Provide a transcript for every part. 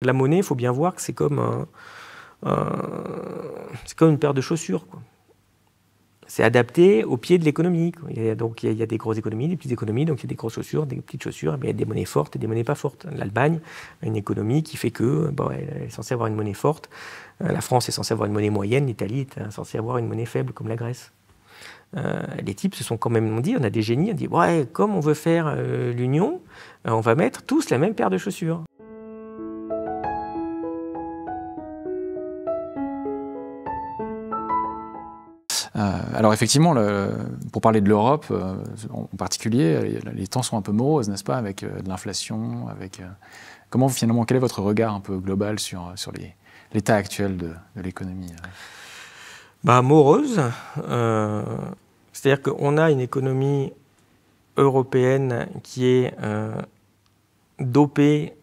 La monnaie, il faut bien voir que c'est comme une paire de chaussures, quoi. C'est adapté au pied de l'économie. Donc il y a des grosses économies, des petites économies, donc il y a des grosses chaussures, des petites chaussures, et il y a des monnaies fortes et des monnaies pas fortes. L'Allemagne a une économie qui fait que elle est censée avoir une monnaie forte. La France est censée avoir une monnaie moyenne, l'Italie est censée avoir une monnaie faible comme la Grèce. Les types se sont quand même dit, on a des génies, on dit ouais, comme on veut faire l'union, on va mettre tous la même paire de chaussures. Alors effectivement, pour parler de l'Europe en particulier, les temps sont un peu moroses, n'est-ce pas, avec de l'inflation, avec comment finalement, quel est votre regard un peu global sur l'état actuel de l'économie? Morose, c'est-à-dire qu'on a une économie européenne qui est dopée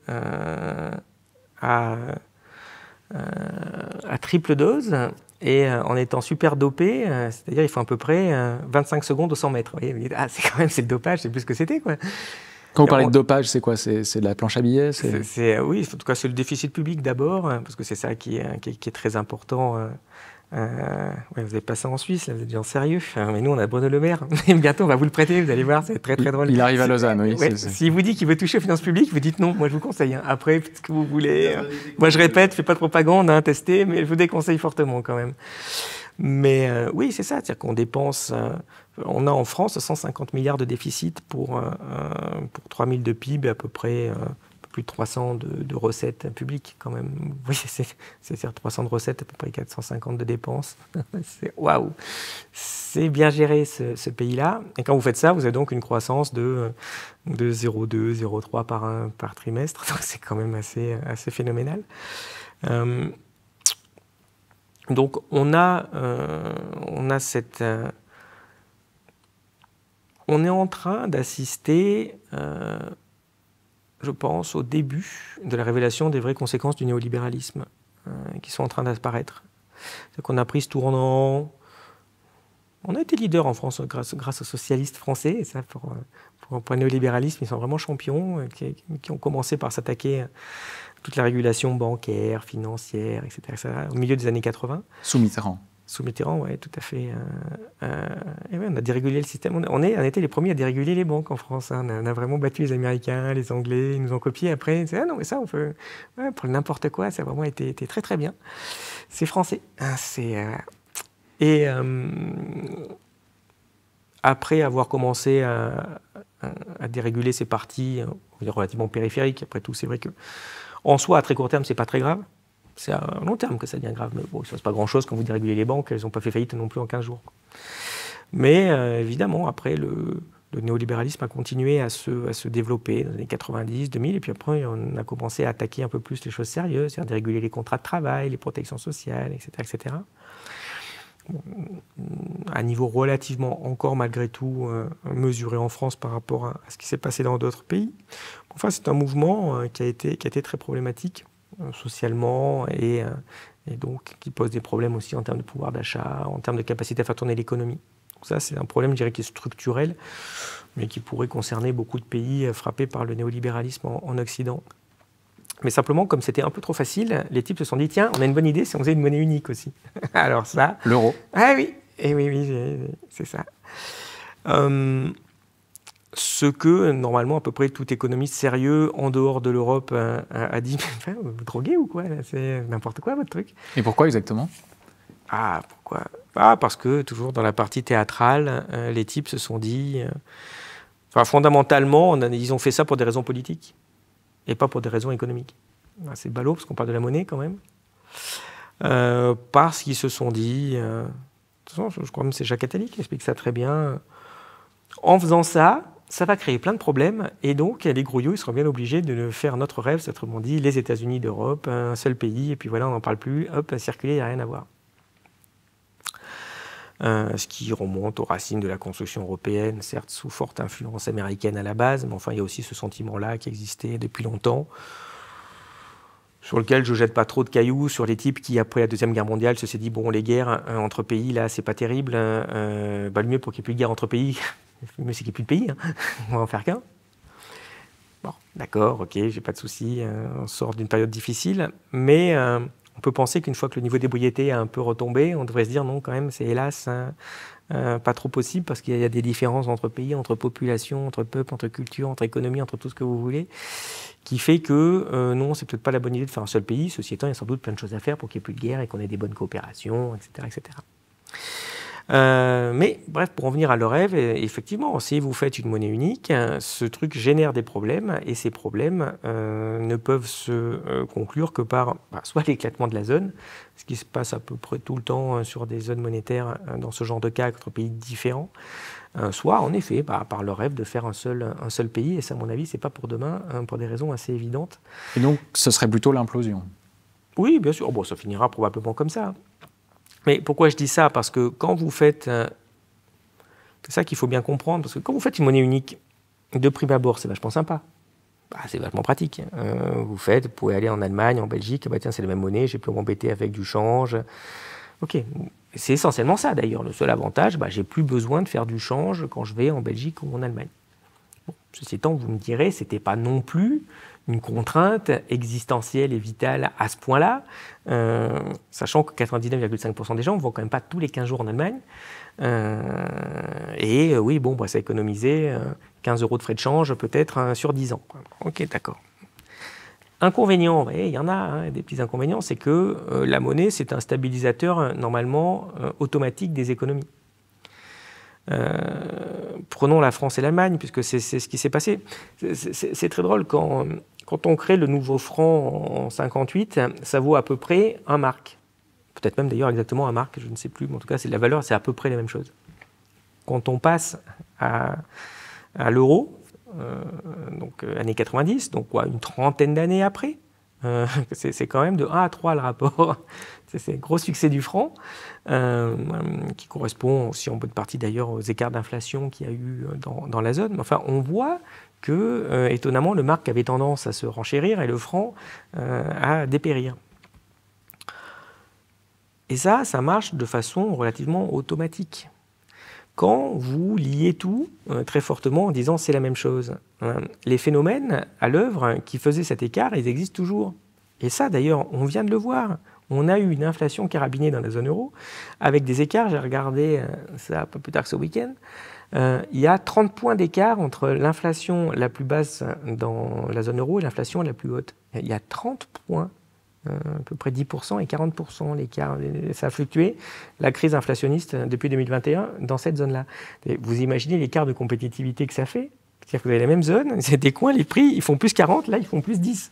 à triple dose. Et en étant super dopé, c'est-à-dire il faut à peu près 25 secondes au 100 mètres. Vous voyez, c'est le dopage, c'est plus ce que c'était, quoi. Quand vous parlez de dopage, c'est quoi? C'est de la planche à billets? Oui, en tout cas c'est le déficit public d'abord, parce que c'est ça qui est très important. Vous avez pas ça en Suisse, là, vous êtes bien sérieux. Mais nous, on a Bruno Le Maire. Bientôt, on va vous le prêter, vous allez voir, c'est très très drôle. Il arrive à Lausanne, oui. S'il vous dit qu'il veut toucher aux finances publiques, vous dites non, moi je vous conseille. Après, faites ce que vous voulez. Moi je répète, faites pas de propagande, testez, mais je vous déconseille fortement quand même. Mais oui, c'est ça, c'est-à-dire qu'on dépense, on a en France 150 milliards de déficit pour 3 000 de PIB, à peu près plus de 300 de recettes publiques quand même. Oui, c'est 300 de recettes, à peu près 450 de dépenses. Waouh, c'est bien géré ce pays-là. Et quand vous faites ça, vous avez donc une croissance de 0,2, 0,3 par trimestre. Donc c'est quand même assez phénoménal. Donc on est en train d'assister, je pense, au début de la révélation des vraies conséquences du néolibéralisme qui sont en train d'apparaître. C'est qu'on a pris ce tournant. On a été leader en France grâce aux socialistes français, et ça pour le néolibéralisme, ils sont vraiment champions, qui ont commencé par s'attaquer à toute la régulation bancaire, financière, etc. au milieu des années 80. Sous Mitterrand. Sous Mitterrand, oui, tout à fait. Et ouais, on a dérégulé le système. On était les premiers à déréguler les banques en France. On a vraiment battu les Américains, les Anglais, ils nous ont copiés. Après, c'est non, mais ça, on peut. Ouais, pour n'importe quoi, ça a vraiment été très, très bien. C'est français. Après avoir commencé à déréguler ces parties relativement périphériques, après tout, c'est vrai que en soi, à très court terme, c'est pas très grave. C'est à long terme que ça devient grave. Mais bon, il ne se passe pas grand-chose quand vous dérégulez les banques. Elles n'ont pas fait faillite non plus en 15 jours. Mais évidemment, après, le néolibéralisme a continué à se développer dans les années 90, 2000. Et puis après, on a commencé à attaquer un peu plus les choses sérieuses, c'est-à-dire déréguler les contrats de travail, les protections sociales, etc. etc. À un niveau relativement encore, malgré tout, mesuré en France par rapport à ce qui s'est passé dans d'autres pays. Enfin, c'est un mouvement qui a été très problématique socialement et donc qui pose des problèmes aussi en termes de pouvoir d'achat, en termes de capacité à faire tourner l'économie. Donc ça, c'est un problème, je dirais, qui est structurel, mais qui pourrait concerner beaucoup de pays frappés par le néolibéralisme en Occident. Mais simplement, comme c'était un peu trop facile, les types se sont dit, tiens, on a une bonne idée si on faisait une monnaie unique aussi. Alors ça... L'euro. Ah oui, et oui, c'est ça. Ce que, normalement, à peu près tout économiste sérieux en dehors de l'Europe a dit, mais vous vous droguez ou quoi là, c'est n'importe quoi votre truc. Et pourquoi exactement? Ah, pourquoi? Parce que, toujours dans la partie théâtrale, les types se sont dit... fondamentalement, ils ont fait ça pour des raisons politiques et pas pour des raisons économiques. C'est ballot, parce qu'on parle de la monnaie quand même. Parce qu'ils se sont dit... de toute façon, je crois même que c'est Jacques Attali qui explique ça très bien. En faisant ça, ça va créer plein de problèmes, et donc les grouillots ils seront bien obligés de faire notre rêve, c'est autrement dit les États-Unis d'Europe, un seul pays, et puis voilà, on n'en parle plus, hop, circuler, il n'y a rien à voir. Ce qui remonte aux racines de la construction européenne, certes sous forte influence américaine à la base, mais enfin il y a aussi ce sentiment-là qui existait depuis longtemps, sur lequel je ne jette pas trop de cailloux, sur les types qui, après la Deuxième Guerre mondiale, se sont dit, bon, les guerres entre pays, là, c'est pas terrible, le mieux pour qu'il n'y ait plus de guerre entre pays, le mieux c'est qu'il n'y ait plus de pays, on va en faire qu'un. Bon, d'accord, ok, j'ai pas de souci, on sort d'une période difficile, mais on peut penser qu'une fois que le niveau d'ébriété a un peu retombé, on devrait se dire non, quand même, c'est hélas pas trop possible parce qu'il y a des différences entre pays, entre populations, entre peuples, entre cultures, entre économies, entre tout ce que vous voulez, qui fait que non, c'est peut-être pas la bonne idée de faire un seul pays. Ceci étant, il y a sans doute plein de choses à faire pour qu'il n'y ait plus de guerre et qu'on ait des bonnes coopérations, etc., etc. Mais bref, pour en venir à le rêve, effectivement, si vous faites une monnaie unique, ce truc génère des problèmes et ces problèmes ne peuvent se conclure que par soit l'éclatement de la zone, ce qui se passe à peu près tout le temps sur des zones monétaires dans ce genre de cas entre pays différents, soit en effet par le rêve de faire un seul pays, et ça à mon avis c'est pas pour demain, pour des raisons assez évidentes. Et donc ce serait plutôt l'implosion? Oui, bien sûr, bon, ça finira probablement comme ça. Mais pourquoi je dis ça? Parce que quand vous faites... c'est ça qu'il faut bien comprendre, parce que quand vous faites une monnaie unique, de prime abord, c'est vachement sympa. C'est vachement pratique. Vous pouvez aller en Allemagne, en Belgique, tiens, c'est la même monnaie, j'ai pu m'embêter avec du change. Ok, c'est essentiellement ça d'ailleurs. Le seul avantage, j'ai plus besoin de faire du change quand je vais en Belgique ou en Allemagne. Bon, ceci étant, vous me direz, c'était pas non plus une contrainte existentielle et vitale à ce point-là, sachant que 99,5% des gens ne vont quand même pas tous les 15 jours en Allemagne. Oui, bon, ça a économisé 15 € de frais de change peut-être sur 10 ans. Ok, d'accord. Inconvénient, il y en a, des petits inconvénients, c'est que la monnaie, c'est un stabilisateur normalement automatique des économies. Prenons la France et l'Allemagne, puisque c'est ce qui s'est passé. C'est très drôle, quand on crée le nouveau franc en 58, ça vaut à peu près 1 mark. Peut-être même d'ailleurs exactement 1 mark, je ne sais plus, mais en tout cas la valeur c'est à peu près la même chose. Quand on passe à l'euro, donc années 90, donc une trentaine d'années après, c'est quand même de 1 à 3 le rapport. C'est un gros succès du franc, qui correspond aussi en bonne partie d'ailleurs aux écarts d'inflation qu'il y a eu dans la zone. Mais enfin, on voit que, étonnamment, le mark avait tendance à se renchérir et le franc à dépérir. Et ça marche de façon relativement automatique. Quand vous liez tout très fortement en disant c'est la même chose, les phénomènes à l'œuvre qui faisaient cet écart, ils existent toujours. Et ça, d'ailleurs, on vient de le voir. On a eu une inflation carabinée dans la zone euro, avec des écarts, j'ai regardé ça un peu plus tard que ce week-end, il y a 30 points d'écart entre l'inflation la plus basse dans la zone euro et l'inflation la plus haute. Il y a 30 points, à peu près 10% et 40% l'écart. Ça a fluctué, la crise inflationniste depuis 2021, dans cette zone-là. Et vous imaginez l'écart de compétitivité que ça fait? C'est-à-dire que vous avez la même zone, c'est des coins, les prix, ils font plus 40, là, ils font plus 10.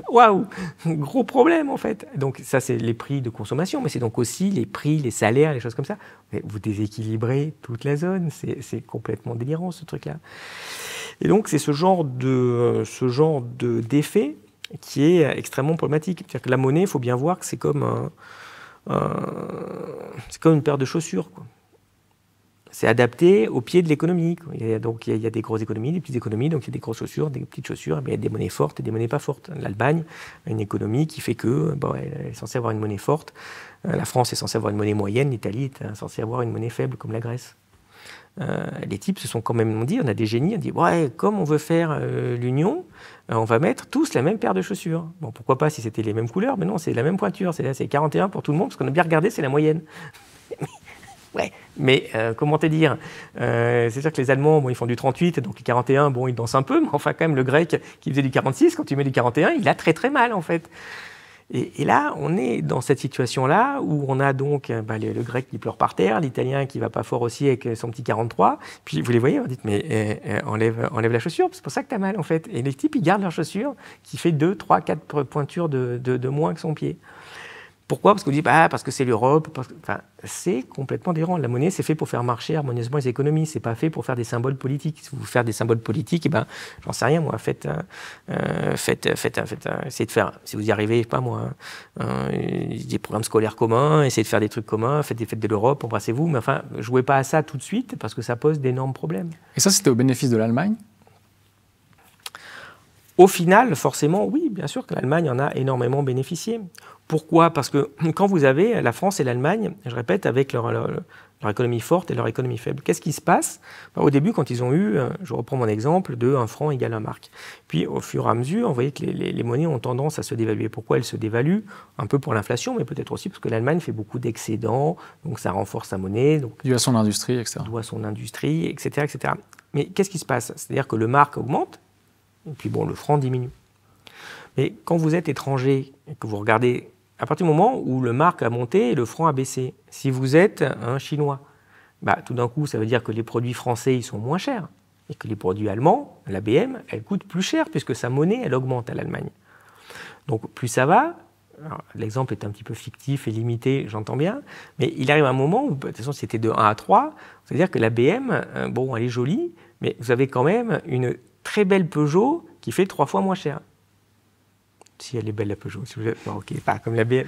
Waouh! Gros problème, en fait. Donc, ça, c'est les prix de consommation, mais c'est donc aussi les prix, les salaires, les choses comme ça. Mais vous déséquilibrez toute la zone, c'est complètement délirant, ce truc-là. Et donc, c'est ce genre d'effet qui est extrêmement problématique. C'est-à-dire que la monnaie, il faut bien voir que c'est comme une paire de chaussures, quoi. C'est adapté au pied de l'économie. Donc il y a des grosses économies, des petites économies, donc il y a des grosses chaussures, des petites chaussures, il y a des monnaies fortes et des monnaies pas fortes. L'Allemagne a une économie qui fait que elle est censée avoir une monnaie forte. La France est censée avoir une monnaie moyenne, l'Italie est censée avoir une monnaie faible comme la Grèce. Les types se sont quand même dit, on a des génies, on dit comme on veut faire l'union, on va mettre tous la même paire de chaussures. Bon, pourquoi pas si c'était les mêmes couleurs, mais non, c'est la même pointure, c'est 41 pour tout le monde, parce qu'on a bien regardé, c'est la moyenne. Ouais, mais comment te dire, c'est sûr que les Allemands, ils font du 38, donc les 41, ils dansent un peu, mais enfin quand même le Grec qui faisait du 46, quand tu mets du 41, il a très très mal en fait. Et là, on est dans cette situation-là où on a donc le Grec qui pleure par terre, l'Italien qui va pas fort aussi avec son petit 43, puis vous les voyez, vous dites mais enlève la chaussure, c'est pour ça que tu as mal en fait. Et les types, ils gardent leur chaussure qui fait 2, 3, 4 pointures de moins que son pied. Pourquoi? Parce qu'on dit parce que c'est l'Europe. C'est complètement délirant. La monnaie, c'est fait pour faire marcher harmonieusement les économies. C'est pas fait pour faire des symboles politiques. Si vous faites des symboles politiques, j'en sais rien moi. Essayez de faire. Si vous y arrivez, pas moi, des programmes scolaires communs. Essayez de faire des trucs communs. Faites des fêtes de l'Europe. Embrassez-vous. Mais enfin, jouez pas à ça tout de suite parce que ça pose d'énormes problèmes. Et ça, c'était au bénéfice de l'Allemagne? Au final, forcément, oui, bien sûr que l'Allemagne en a énormément bénéficié. Pourquoi? Parce que quand vous avez la France et l'Allemagne, je répète, avec leur économie forte et leur économie faible. Qu'est-ce qui se passe? Au début, quand ils ont eu, je reprends mon exemple, de 1 franc égale 1 mark. Puis au fur et à mesure, on voyait que les monnaies ont tendance à se dévaluer. Pourquoi elles se dévaluent? Un peu pour l'inflation, mais peut-être aussi parce que l'Allemagne fait beaucoup d'excédents, donc ça renforce sa monnaie. Donc, dû à son industrie, etc. Dû à son industrie, etc., etc. Mais qu'est-ce qui se passe? C'est-à-dire que le mark augmente, et puis bon, le franc diminue. Mais quand vous êtes étranger et que vous regardez, à partir du moment où le mark a monté et le franc a baissé, si vous êtes un Chinois, tout d'un coup, ça veut dire que les produits français, ils sont moins chers. Et que les produits allemands, la BM, elle coûte plus cher puisque sa monnaie, elle augmente à l'Allemagne. Donc plus ça va, l'exemple est un petit peu fictif et limité, j'entends bien, mais il arrive un moment où, de toute façon, c'était de 1 à 3, c'est-à-dire que la BM, bon, elle est jolie, mais vous avez quand même une très belle Peugeot qui fait 3 fois moins cher. Si elle est belle, la Peugeot. Si vous êtes, bon, ok, pas comme la BM,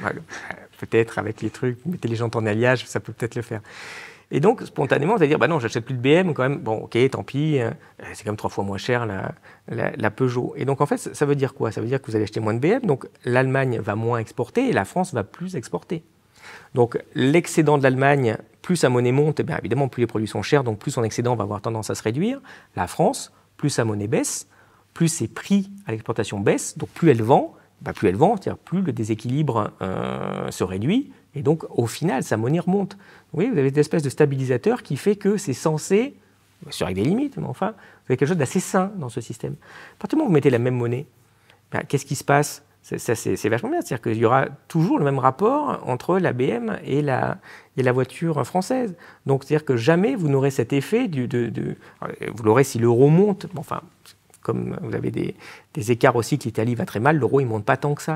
peut-être avec les trucs, mettez les jantes en alliage, ça peut peut-être le faire. Et donc, spontanément, vous allez dire, non, j'achète plus de BM, quand même, bon, ok, tant pis, c'est quand même 3 fois moins cher la Peugeot. Et donc, en fait, ça veut dire quoi? Ça veut dire que vous allez acheter moins de BM, donc l'Allemagne va moins exporter et la France va plus exporter. Donc, l'excédent de l'Allemagne, plus sa monnaie monte, et bien évidemment, plus les produits sont chers, donc plus son excédent va avoir tendance à se réduire. La France, plus sa monnaie baisse, plus ses prix à l'exportation baissent, donc plus elle vend, c'est-à-dire plus le déséquilibre se réduit, et donc au final, sa monnaie remonte. Vous voyez, vous avez cette espèce de stabilisateur qui fait que c'est censé, bien sûr avec des limites, mais enfin, vous avez quelque chose d'assez sain dans ce système. À partir du moment où vous mettez la même monnaie, qu'est-ce qui se passe? C'est vachement bien, c'est-à-dire qu'il y aura toujours le même rapport entre la BM et la voiture française. Donc c'est-à-dire que jamais vous n'aurez cet effet vous l'aurez si l'euro monte, enfin, comme vous avez des écarts aussi que l'Italie va très mal, l'euro il ne monte pas tant que ça.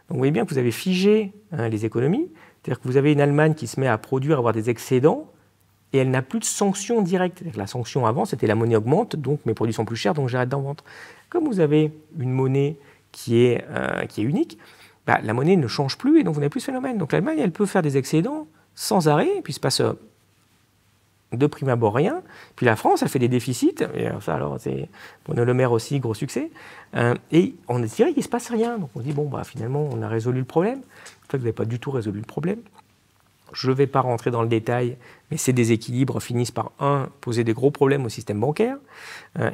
Donc vous voyez bien que vous avez figé les économies, c'est-à-dire que vous avez une Allemagne qui se met à produire, à avoir des excédents, et elle n'a plus de sanctions directes. C'est-à-dire que la sanction avant, c'était la monnaie augmente, donc mes produits sont plus chers, donc j'arrête d'en vendre. Comme vous avez une monnaie qui est unique, la monnaie ne change plus, et donc vous n'avez plus ce phénomène. Donc l'Allemagne, elle peut faire des excédents sans arrêt, et puis il se passe de prime abord rien. Puis la France, elle fait des déficits, et ça alors c'est Bruno Le Maire aussi, gros succès, et on dirait qu'il ne se passe rien. Donc on se dit, bon, finalement, on a résolu le problème. En fait, vous n'avez pas du tout résolu le problème. Je ne vais pas rentrer dans le détail, mais ces déséquilibres finissent par, 1, poser des gros problèmes au système bancaire,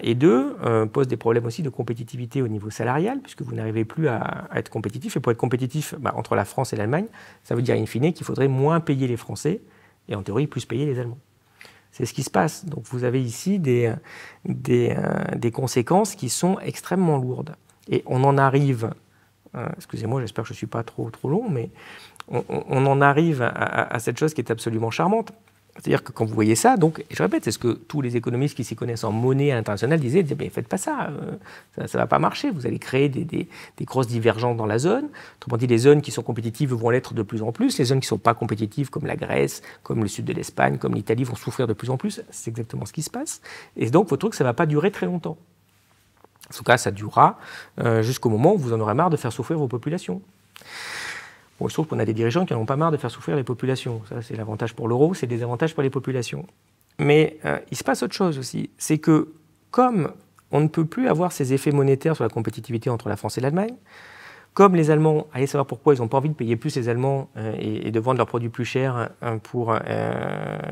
et 2, posent des problèmes aussi de compétitivité au niveau salarial, puisque vous n'arrivez plus à être compétitif. Et pour être compétitif entre la France et l'Allemagne, ça veut dire in fine qu'il faudrait moins payer les Français, et en théorie, plus payer les Allemands. C'est ce qui se passe. Donc vous avez ici des conséquences qui sont extrêmement lourdes. Et on en arrive, excusez-moi, j'espère que je ne suis pas trop long, mais on en arrive à cette chose qui est absolument charmante. C'est-à-dire que quand vous voyez ça, donc, et je répète, c'est ce que tous les économistes qui s'y connaissent en monnaie internationale disaient, mais faites pas ça, ça ne va pas marcher, vous allez créer des grosses divergences dans la zone. Autrement dit, les zones qui sont compétitives vont l'être de plus en plus, les zones qui ne sont pas compétitives, comme la Grèce, comme le sud de l'Espagne, comme l'Italie, vont souffrir de plus en plus. C'est exactement ce qui se passe. Et donc, votre truc, ça ne va pas durer très longtemps. En tout cas, ça durera jusqu'au moment où vous en aurez marre de faire souffrir vos populations. Bon, il se trouve qu'on a des dirigeants qui n'en ont pas marre de faire souffrir les populations. Ça, c'est l'avantage pour l'euro, c'est le désavantage pour les populations. Mais il se passe autre chose aussi. C'est que, comme on ne peut plus avoir ces effets monétaires sur la compétitivité entre la France et l'Allemagne, comme les Allemands, allez savoir pourquoi, ils n'ont pas envie de payer plus les Allemands et de vendre leurs produits plus chers pour,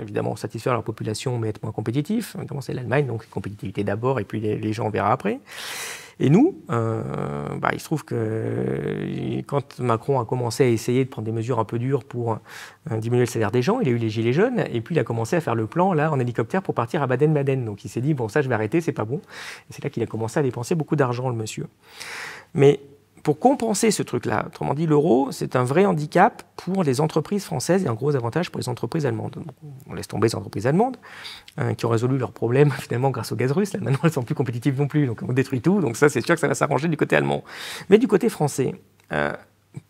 évidemment, satisfaire leur population, mais être moins compétitifs. Évidemment, c'est l'Allemagne, donc compétitivité d'abord, et puis les gens, on verra après. Et nous, il se trouve que quand Macron a commencé à essayer de prendre des mesures un peu dures pour diminuer le salaire des gens, il a eu les gilets jaunes, et puis il a commencé à faire le plan là en hélicoptère pour partir à Baden-Baden. Donc il s'est dit, bon ça je vais arrêter, c'est pas bon. Et c'est là qu'il a commencé à dépenser beaucoup d'argent, le monsieur. Mais pour compenser ce truc-là, autrement dit, l'euro, c'est un vrai handicap pour les entreprises françaises et un gros avantage pour les entreprises allemandes. Donc, on laisse tomber les entreprises allemandes qui ont résolu leurs problèmes finalement grâce au gaz russe. Là, maintenant, elles ne sont plus compétitives non plus, donc on détruit tout. Donc ça, c'est sûr que ça va s'arranger du côté allemand. Mais du côté français,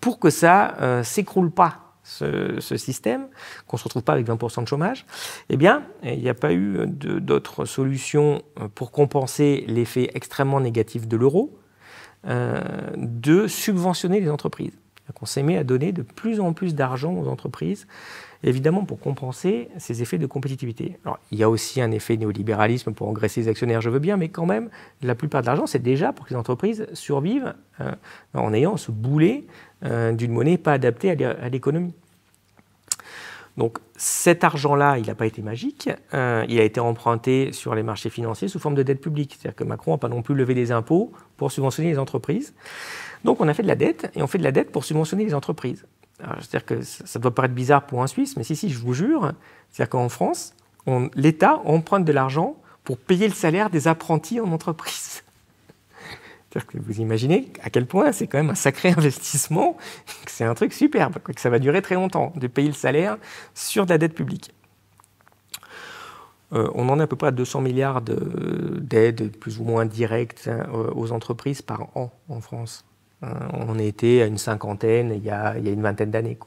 pour que ça s'écroule pas, ce système, qu'on ne se retrouve pas avec 20% de chômage, eh bien, il n'y a pas eu d'autre solution pour compenser l'effet extrêmement négatif de l'euro, de subventionner les entreprises. On s'est mis à donner de plus en plus d'argent aux entreprises, évidemment pour compenser ces effets de compétitivité. Alors, il y a aussi un effet néolibéralisme pour engraisser les actionnaires, je veux bien, mais quand même, la plupart de l'argent, c'est déjà pour que les entreprises survivent en ayant ce boulet d'une monnaie pas adaptée à l'économie. Donc cet argent-là, il n'a pas été magique, il a été emprunté sur les marchés financiers sous forme de dette publique. C'est-à-dire que Macron n'a pas non plus levé des impôts pour subventionner les entreprises. Donc on a fait de la dette, et on fait de la dette pour subventionner les entreprises. C'est-à-dire que ça doit paraître bizarre pour un Suisse, mais si, je vous jure, c'est-à-dire qu'en France, l'État emprunte de l'argent pour payer le salaire des apprentis en entreprise. C'est-à-dire que vous imaginez à quel point c'est quand même un sacré investissement, que c'est un truc superbe, que ça va durer très longtemps, de payer le salaire sur de la dette publique. On en est à peu près à 200 milliards d'aides plus ou moins directes aux entreprises par an en France. On était à une cinquantaine il y a une vingtaine d'années.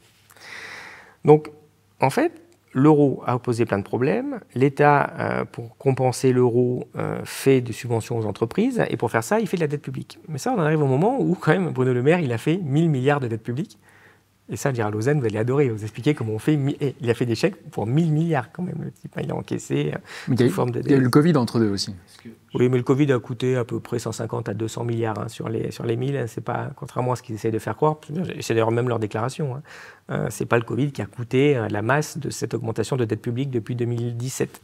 Donc, en fait, l'euro a posé plein de problèmes. L'État, pour compenser l'euro, fait des subventions aux entreprises. Et pour faire ça, il fait de la dette publique. Mais ça, on en arrive au moment où, quand même, Bruno Le Maire, il a fait 1000 milliards de dette publique. Et ça, Gérald Lausanne, vous allez adorer. Vous expliquer comment on fait. Il a fait des chèques pour 1000 milliards, quand même, le type. Il a encaissé une forme de dette. Il y a eu le Covid entre deux aussi. Oui, mais le Covid a coûté à peu près 150 à 200 milliards sur les 1000. C'est pas, contrairement à ce qu'ils essayent de faire croire, c'est d'ailleurs même leur déclaration, c'est pas le Covid qui a coûté la masse de cette augmentation de dette publique depuis 2017.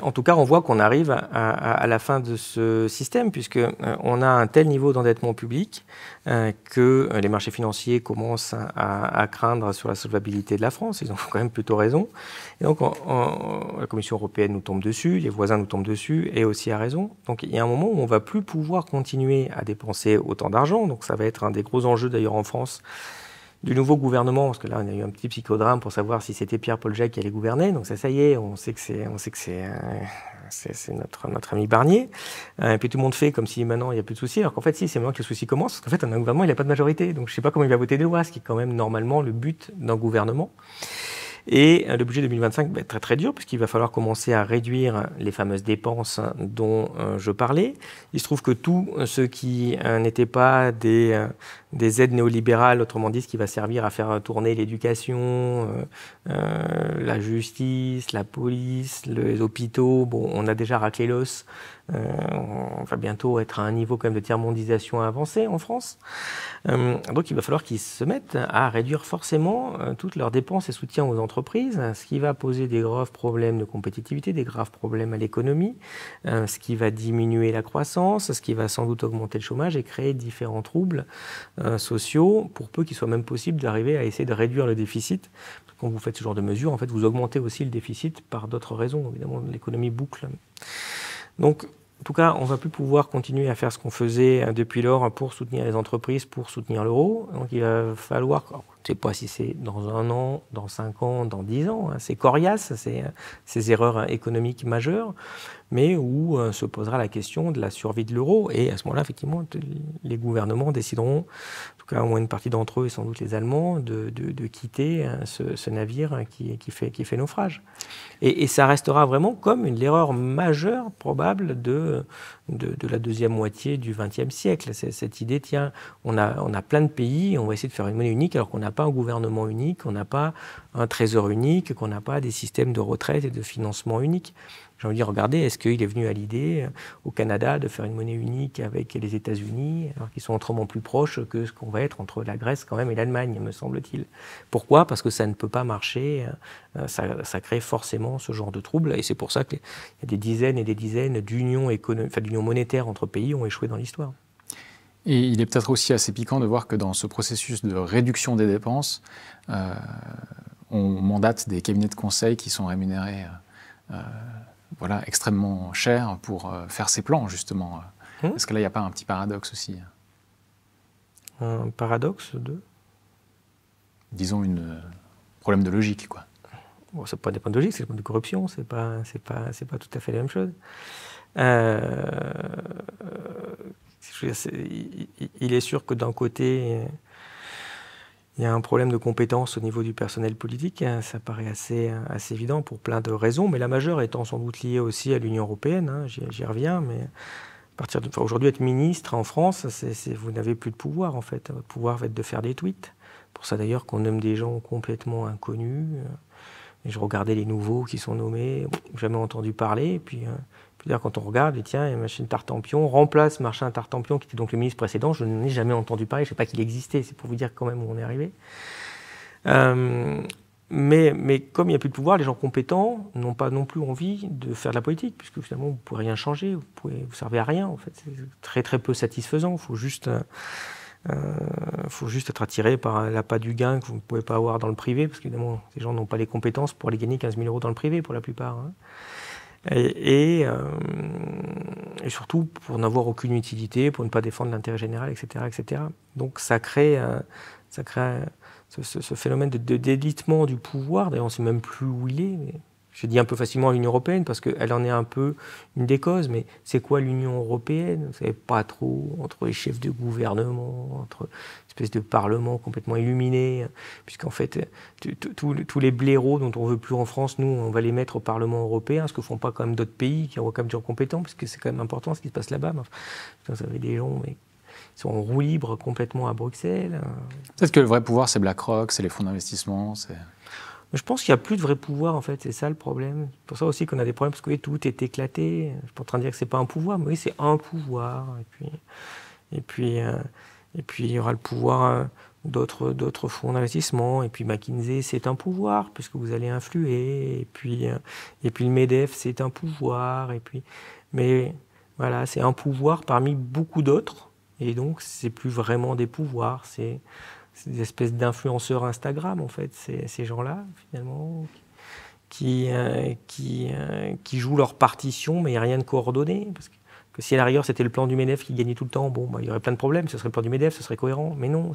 En tout cas, on voit qu'on arrive à la fin de ce système, puisqu'on a un tel niveau d'endettement public que les marchés financiers commencent à craindre sur la solvabilité de la France. Ils ont quand même plutôt raison. Et donc, la Commission européenne nous tombe dessus, les voisins nous tombent dessus, et aussi à raison. Donc, il y a un moment où on ne va plus pouvoir continuer à dépenser autant d'argent. Donc, ça va être un des gros enjeux, d'ailleurs, en France, du nouveau gouvernement, parce que là, on a eu un petit psychodrame pour savoir si c'était Pierre-Paul Jacques qui allait gouverner. Donc ça y est, on sait que c'est notre ami Barnier. Et puis tout le monde fait comme si maintenant il n'y a plus de soucis, alors qu'en fait, si, c'est maintenant que les soucis commencent, parce qu'en fait, un gouvernement, il n'a pas de majorité. Donc je ne sais pas comment il va voter des lois, ce qui est quand même normalement le but d'un gouvernement. Et le budget 2025 va être très très dur, puisqu'il va falloir commencer à réduire les fameuses dépenses dont je parlais. Il se trouve que tout ce qui n'était pas des aides néolibérales, autrement dit, ce qui va servir à faire tourner l'éducation, la justice, la police, les hôpitaux, bon, on a déjà raclé l'os. On va bientôt être à un niveau quand même de tiers-mondisation avancé en France. Donc il va falloir qu'ils se mettent à réduire forcément toutes leurs dépenses et soutiens aux entreprises, ce qui va poser des graves problèmes de compétitivité, des graves problèmes à l'économie, ce qui va diminuer la croissance, ce qui va sans doute augmenter le chômage et créer différents troubles sociaux, pour peu qu'il soit même possible d'arriver à essayer de réduire le déficit. Quand vous faites ce genre de mesures, en fait, vous augmentez aussi le déficit par d'autres raisons. Évidemment, l'économie boucle. Donc, en tout cas, on ne va plus pouvoir continuer à faire ce qu'on faisait depuis lors pour soutenir les entreprises, pour soutenir l'euro. Donc il va falloir, je ne sais pas si c'est dans 1 an, dans 5 ans, dans 10 ans, c'est coriace, ces erreurs économiques majeures, mais où se posera la question de la survie de l'euro. Et à ce moment-là, effectivement, les gouvernements décideront, en tout cas au moins une partie d'entre eux, et sans doute les Allemands, de quitter ce navire qui fait naufrage. Et ça restera vraiment comme l'erreur majeure probable de la deuxième moitié du XXe siècle. C'est cette idée, tiens, on a plein de pays, on va essayer de faire une monnaie unique alors qu'on n'a pas un gouvernement unique, qu'on n'a pas un trésor unique, qu'on n'a pas des systèmes de retraite et de financement uniques. J'ai envie de dire, regardez, est-ce qu'il est venu à l'idée au Canada de faire une monnaie unique avec les États-Unis, alors qu'ils sont autrement plus proches que ce qu'on va être entre la Grèce quand même et l'Allemagne, me semble-t-il. Pourquoi ? Parce que ça ne peut pas marcher, ça crée forcément ce genre de troubles, et c'est pour ça qu'il y a des dizaines et des dizaines d'unions monétaires entre pays ont échoué dans l'histoire. Et il est peut-être aussi assez piquant de voir que dans ce processus de réduction des dépenses, on mandate des cabinets de conseil qui sont rémunérés extrêmement cher pour faire ces plans, justement. Est-ce que là, il n'y a pas un petit paradoxe aussi ? Un paradoxe de ? Disons, un problème de logique, quoi. Bon, c'est pas des points de logique, c'est des points de corruption, c'est pas tout à fait la même chose. Il est sûr que d'un côté, il y a un problème de compétence au niveau du personnel politique, ça paraît assez évident pour plein de raisons, mais la majeure étant sans doute liée aussi à l'Union européenne, j'y reviens, mais aujourd'hui être ministre en France, vous n'avez plus de pouvoir en fait, votre pouvoir va être de faire des tweets. Pour ça d'ailleurs qu'on nomme des gens complètement inconnus, et je regardais les nouveaux qui sont nommés, jamais entendu parler, et puis quand on regarde, et tiens, Marcin Tartampion remplace Marcin Tartampion, qui était donc le ministre précédent, je n'en ai jamais entendu parler, je ne sais pas qu'il existait, c'est pour vous dire quand même où on est arrivé. mais comme il n'y a plus de pouvoir, les gens compétents n'ont pas non plus envie de faire de la politique, puisque finalement, vous ne pouvez rien changer, vous ne servez à rien, en fait. C'est très, très peu satisfaisant. Il faut juste être attiré par l'appât du gain que vous ne pouvez pas avoir dans le privé, parce qu'évidemment, ces gens n'ont pas les compétences pour aller gagner 15 000 € dans le privé, pour la plupart. Hein. Et surtout pour n'avoir aucune utilité, pour ne pas défendre l'intérêt général, etc., etc. Donc ça crée ce phénomène de délitement du pouvoir. D'ailleurs, on ne sait même plus où il est. Je dis un peu facilement l'Union européenne parce qu'elle en est un peu une des causes, mais c'est quoi l'Union européenne? Vous ne savez pas trop, entre les chefs de gouvernement, entre une espèce de parlement complètement illuminé, puisqu'en fait, tous les blaireaux dont on ne veut plus en France, nous, on va les mettre au Parlement européen, ce que ne font pas quand même d'autres pays qui ont quand même des gens compétents, parce que c'est quand même important ce qui se passe là-bas. Enfin, vous avez des gens qui sont en roue libre complètement à Bruxelles. Peut-être que le vrai pouvoir, c'est BlackRock, c'est les fonds d'investissement, c'est... Je pense qu'il n'y a plus de vrai pouvoir, en fait. C'est ça le problème. C'est pour ça aussi qu'on a des problèmes, parce que oui, tout est éclaté. Je ne suis pas en train de dire que ce n'est pas un pouvoir, mais oui, c'est un pouvoir. Et puis il y aura le pouvoir d'autres fonds d'investissement. Et puis McKinsey, c'est un pouvoir, puisque vous allez influer. Et puis le MEDEF, c'est un pouvoir. Mais voilà, c'est un pouvoir parmi beaucoup d'autres. Et donc, c'est plus vraiment des pouvoirs. C'est des espèces d'influenceurs Instagram, en fait, ces gens-là, finalement, qui jouent leur partition, mais il n'y a rien de coordonné. Parce que si à la rigueur, c'était le plan du MEDEF qui gagnait tout le temps, il y aurait plein de problèmes. Ce serait le plan du MEDEF, ce serait cohérent. Mais non,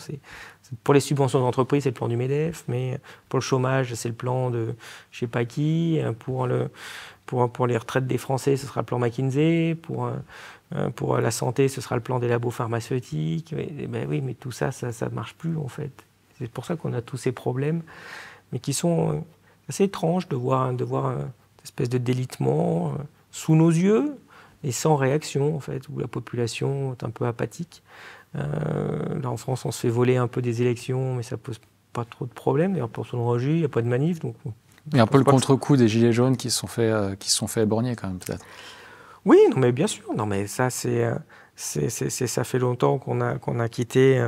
pour les subventions d'entreprise, c'est le plan du MEDEF. Mais pour le chômage, c'est le plan de je ne sais pas qui. Pour les retraites des Français, ce sera le plan McKinsey. Pour la santé, ce sera le plan des labos pharmaceutiques. Oui, mais tout ça, ça ne marche plus, en fait. C'est pour ça qu'on a tous ces problèmes, mais qui sont assez étranges de voir une espèce de délitement sous nos yeux et sans réaction, en fait, où la population est un peu apathique. Là, en France, on se fait voler un peu des élections, mais ça ne pose pas trop de problèmes. D'ailleurs, pour son rejet, il n'y a pas de manif. Donc, il y a un peu le contre-coup des Gilets jaunes qui se sont fait éborgner, quand même, peut-être. Oui, non, mais bien sûr. Non, mais ça, ça fait longtemps qu'on a quitté,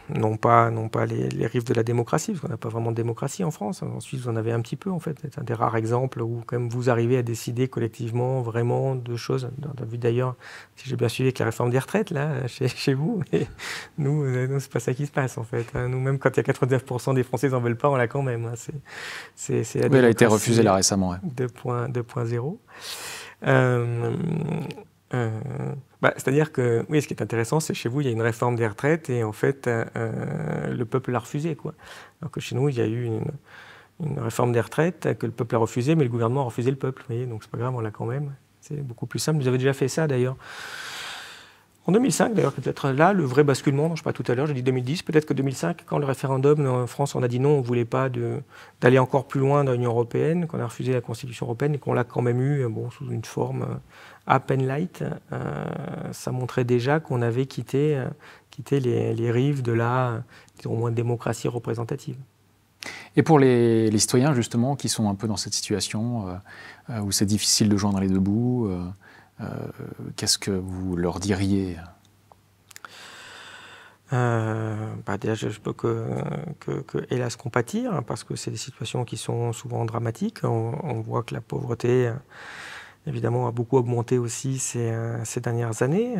non pas les rives de la démocratie, parce qu'on n'a pas vraiment de démocratie en France. En Suisse, vous en avez un petit peu, en fait. C'est un des rares exemples où, quand même, vous arrivez à décider collectivement vraiment de choses. On a vu d'ailleurs, si j'ai bien suivi, avec la réforme des retraites, là, chez vous. Et nous, c'est pas ça qui se passe, en fait. Nous, même quand il y a 99% des Français n'en veulent pas, on l'a quand même. Oui, elle a été refusée là récemment. Ouais. 2.0. C'est-à-dire que, oui, ce qui est intéressant, c'est que chez vous, il y a une réforme des retraites et en fait, le peuple l'a refusée, quoi. Alors que chez nous, il y a eu une réforme des retraites que le peuple a refusée, mais le gouvernement a refusé le peuple. Vous voyez, donc c'est pas grave, on l'a quand même. C'est beaucoup plus simple. Vous avez déjà fait ça, d'ailleurs. En 2005, d'ailleurs, peut-être là, le vrai basculement, dont je parlais tout à l'heure, j'ai dit 2010, peut-être que 2005, quand le référendum en France, on a dit non, on ne voulait pas d'aller encore plus loin dans l'Union européenne, qu'on a refusé la Constitution européenne et qu'on l'a quand même eu sous une forme à peine light, ça montrait déjà qu'on avait quitté les rives de la, au moins, démocratie représentative. Et pour les citoyens, justement, qui sont un peu dans cette situation où c'est difficile de joindre les deux bouts, qu'est-ce que vous leur diriez ? Déjà, je peux hélas compatir, hein, parce que c'est des situations qui sont souvent dramatiques. On voit que la pauvreté, évidemment, a beaucoup augmenté aussi ces dernières années,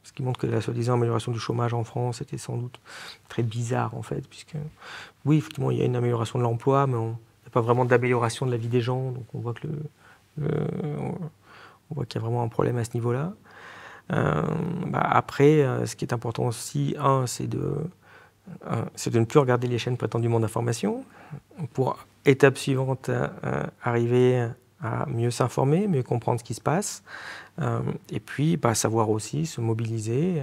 ce qui montre que la soi-disant amélioration du chômage en France était sans doute très bizarre, en fait, puisque, oui, effectivement, il y a une amélioration de l'emploi, mais il n'y a pas vraiment d'amélioration de la vie des gens, donc on voit que on voit qu'il y a vraiment un problème à ce niveau-là. Après, ce qui est important aussi, c'est de ne plus regarder les chaînes prétendument d'information. Pour étape suivante, arriver à mieux s'informer, mieux comprendre ce qui se passe. Et puis, savoir aussi se mobiliser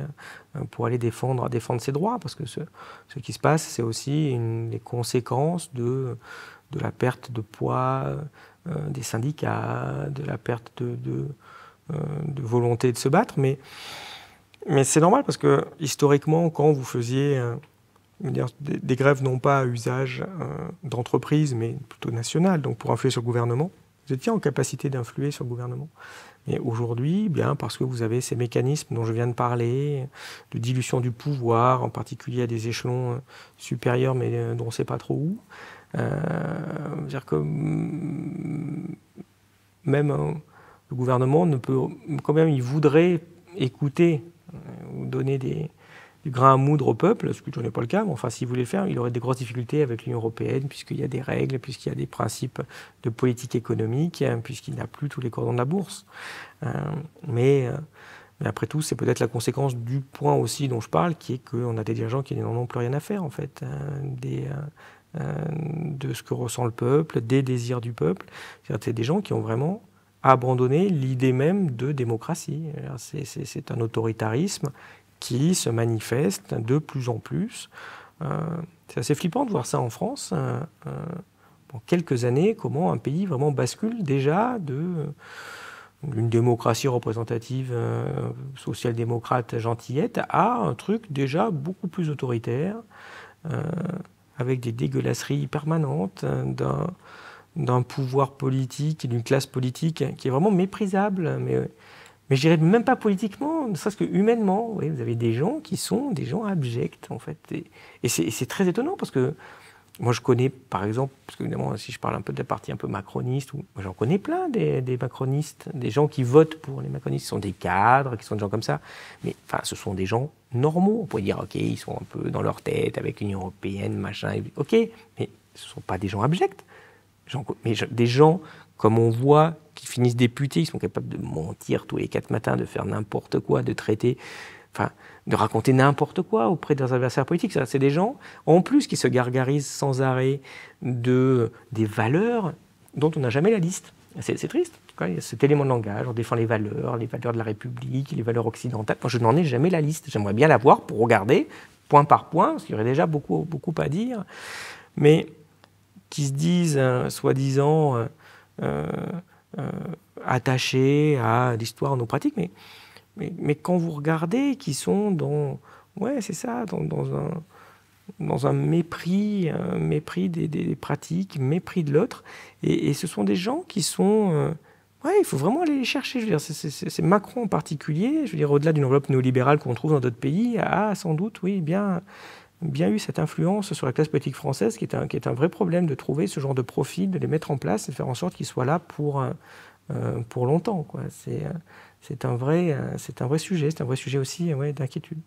pour aller défendre ses droits. Parce que ce qui se passe, c'est aussi les conséquences de la perte de poids des syndicats, de la perte de volonté de se battre, mais c'est normal parce que historiquement, quand vous faisiez des grèves non pas à usage d'entreprise, mais plutôt nationales, donc pour influer sur le gouvernement, Vous étiez en capacité d'influer sur le gouvernement. Mais aujourd'hui, bien parce que vous avez ces mécanismes dont je viens de parler, de dilution du pouvoir, en particulier à des échelons supérieurs, mais dont on ne sait pas trop où, dire que même le gouvernement ne peut, quand même, il voudrait écouter ou donner du grain à moudre au peuple, ce qui n'est pas le cas, mais enfin, s'il voulait le faire, il aurait des grosses difficultés avec l'Union européenne, puisqu'il y a des règles, puisqu'il y a des principes de politique économique, puisqu'il n'a plus tous les cordons de la bourse. Mais après tout, c'est peut-être la conséquence du point aussi dont je parle, qui est qu'on a des dirigeants qui n'en ont plus rien à faire, en fait, de ce que ressent le peuple, des désirs du peuple. C'est des gens qui ont vraiment abandonné l'idée même de démocratie. C'est un autoritarisme qui se manifeste de plus en plus. C'est assez flippant de voir ça en France. En quelques années, comment un pays vraiment bascule déjà d'une démocratie représentative social-démocrate gentillette à un truc déjà beaucoup plus autoritaire, avec des dégueulasseries permanentes, d'un pouvoir politique et d'une classe politique qui est vraiment méprisable, mais je dirais même pas politiquement, ne serait-ce que humainement. Oui, vous avez des gens qui sont des gens abjects, en fait. Et c'est très étonnant, parce que moi, je connais, par exemple, parce qu'évidemment, si je parle un peu de la partie un peu macroniste, moi, j'en connais plein des macronistes, des gens qui votent pour les macronistes, qui sont des cadres, qui sont des gens comme ça. Mais enfin, ce sont des gens normaux. On pourrait dire, OK, ils sont un peu dans leur tête avec l'Union européenne, machin. OK, mais ce ne sont pas des gens abjects. Mais des gens, comme on voit, qui finissent députés, qui sont capables de mentir tous les 4 matins, de faire n'importe quoi, de traiter, enfin, de raconter n'importe quoi auprès de leurs adversaires politiques. C'est des gens, en plus, qui se gargarisent sans arrêt des valeurs dont on n'a jamais la liste. C'est triste. En tout cas, il y a cet élément de langage, on défend les valeurs de la République, les valeurs occidentales. Moi, je n'en ai jamais la liste. J'aimerais bien la voir pour regarder, point par point, parce qu'il y aurait déjà beaucoup, beaucoup à dire. Mais qui se disent, soi-disant, attachés à l'histoire, nos pratiques, mais quand vous regardez, qui sont dans un mépris des pratiques, mépris de l'autre, et ce sont des gens qui sont... il faut vraiment aller les chercher. Je veux dire, c'est Macron en particulier, je veux dire, au-delà d'une enveloppe néolibérale qu'on trouve dans d'autres pays, a sans doute, oui, bien eu cette influence sur la classe politique française, qui est un vrai problème, de trouver ce genre de profil, de les mettre en place et de faire en sorte qu'ils soient là pour longtemps, quoi. C'est un vrai sujet, c'est un vrai sujet aussi, d'inquiétude.